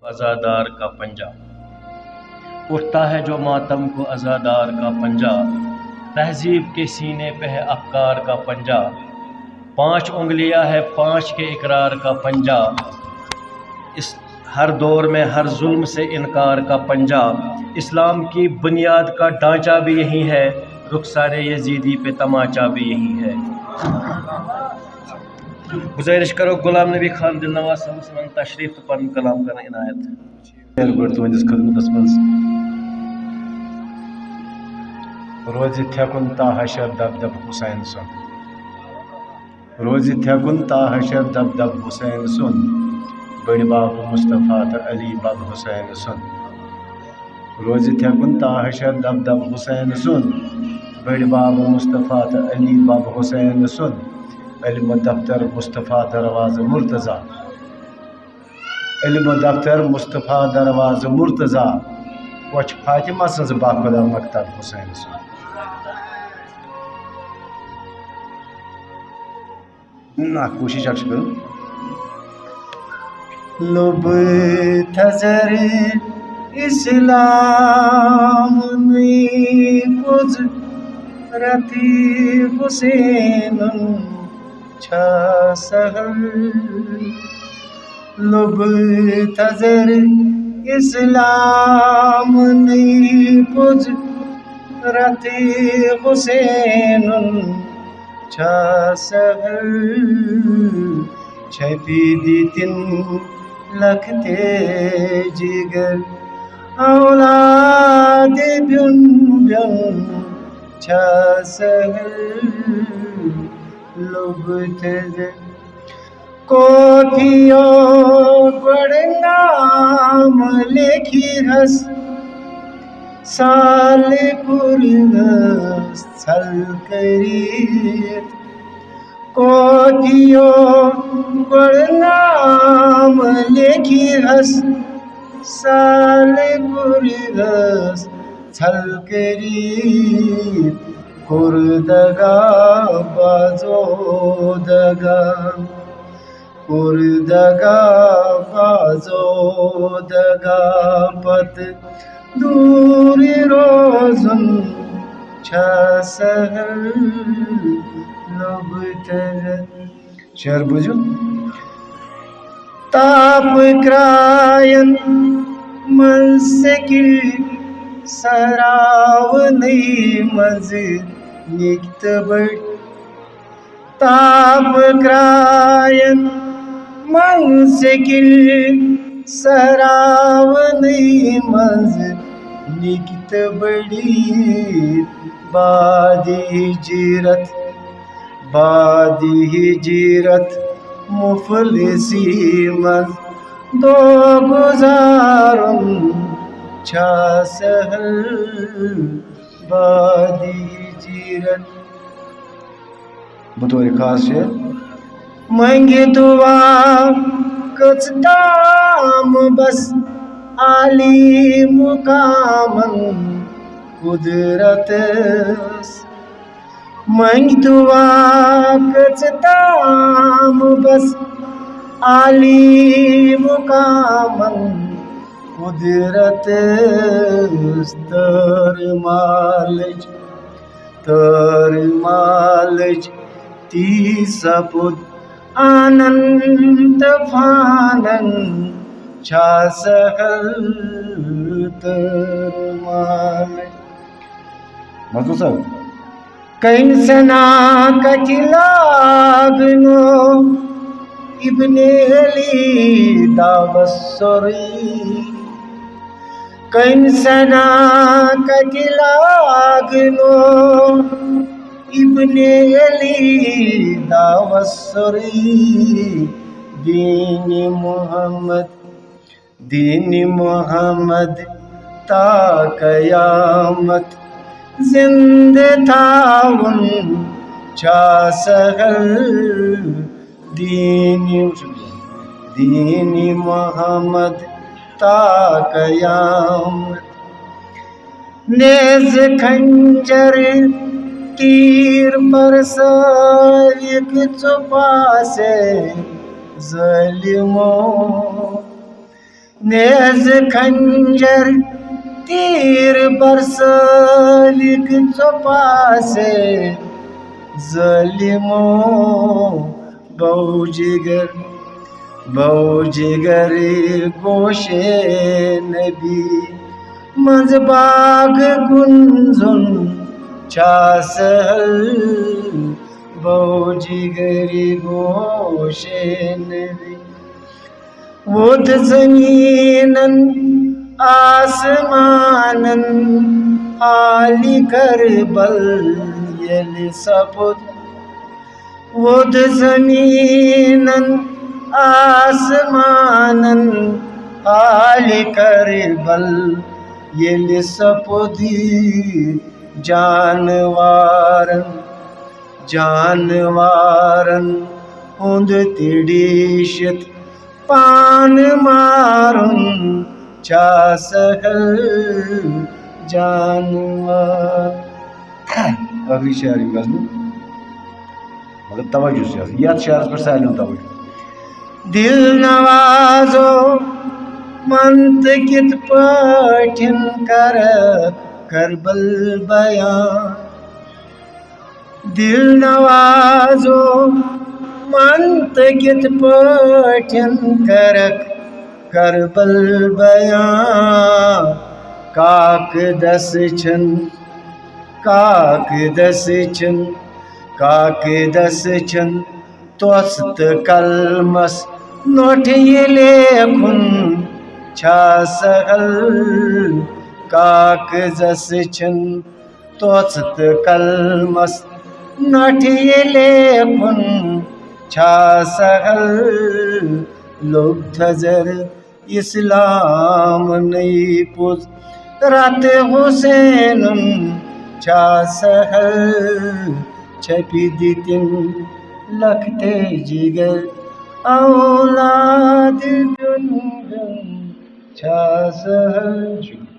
अज़ादार का पंजा उठता है जो मातम को अज़ादार का पंजा, तहजीब के सीने पे है अफकार का पंजा, 5 उंगलियां है 5 के इकरार का पंजा, इस हर दौर में हर जुल्म से इनकार का पंजा, इस्लाम की बुनियाद का ढांचा भी यही है, रुखसारे यजीदी पे तमाचा भी यही है। गुजारिश करो गुलाम नबी खान दिल नवाज साहब तशरीफ तो पन कलाम करना इनायत तुंदिस खदमतस मज रोज थेकुन ता हशर दब दब हुसैन सुन, रोज थेकुन ता हशर दब दब हुसैन सुन, बड़ बाप मुस्तफ़ा तो अली बब हुसैन सुन, रोज थेकुन ता हशर दब दब हुसैन सुन, बड़ बाप मुस्तफ़ा तो अली बब हुसैन सुन, इल्म दफ्तर मुस्तफ़ा दरवाज़ मुर्तज़ा, इल्म दफ्तर मुस्तफ़ा दरवाज़ मुर्तज़ा, वच फातिमा सज बाखुदा मकतब हुसैन सुन। ना कोशिश करो। लब थजर इस्लाम ने पुज रती हुसैन छा सहल, लब थजर इस्लाम ने पुज रती हुसैन छा सहल, छपी दी तिन लखते जिगर औलाद ब्युन ब्युन छा सहल, लब थजर कोठियो गुड़नाम लेखी हस साल पुरगस छल करीत, कोठियो गुड़नाम लेखी हस साल पुरगस छल करीत, कुर्दगा बाजो दगा, कुर्दगा बाजो दगा पत दूर रोज़ुन छा सहल, लब थजर। शेर बुझो। ताप क्रायन मस्किल सराव नहीं मज निक्त बड़, ताप क्रायन मस्किल सराव नहीं मज निक्त बड़ी, बादी हिजरत मुफलिसी मज दो गुजारुन छा सहल, बादी हिजरत। बतौर खास शेर मंगे दुआ कुछ दाम बस आली मुकामन कुदरत, मंग दुआ कुछ दाम बस आली मुकामन कुदरत, तर मालज ती सपुद आनंद फानन छा सहल, तर मालज। मजो सब कैसना कचिलागनो इब्ने अली दावसरी, कैसना कचिलागनो इब्ने अली दावसरी, दीन मोहम्मद ता कयामत जिंद थाउन छा सहल, दीन मोहम्मद ता कयामत, नेज़ खंजर तीर बरस एक छुपा से ज़ालिमों نیز خنجر تیر برسالک ژۄپاسے ظٲلمو بو جگر گوشے نبی منٛز باغ گُنزُن چھا سہل بو جگر گوشے نبی ووٚتھ زٔمیٖنن آسمانن حالہِ کربل ییٚلہِ سپُد ووٚتھ زٔمیٖنن آسمانن حالہِ کربل ییٚلہِ سپُد جانوارن ہُنٛد تہِ ڈیٖشِتھ پان مارُن چھا سہل جانوار. ٲخری شعر یِم گژھنہٕ مگر توجہ چھُ آسان یتھ شعرس پٮ۪ٹھ سارنٕے ہُنٛد توجہ. دل نوازو منتہٕ کِتھ پٲٹھۍ کرکھ کربل بیان دل نوازو منتہٕ کِتھ پٲٹھۍ کرکھ کربل بیان کاکدس چھن توٚژھ تہٕ قلمس نوٚٹھ یہِ لیکھُن چھا سہل کاکدس چھن توٚژھ تہٕ قلمس نوٚٹھ یہِ لیکھُن چھا سہل لوٚگ تھزر اسلام نٕے پوٚز رت حُسینُن چھا سہل چھپہِ دِتِن لکھتے جگر اولاد چھا سہل.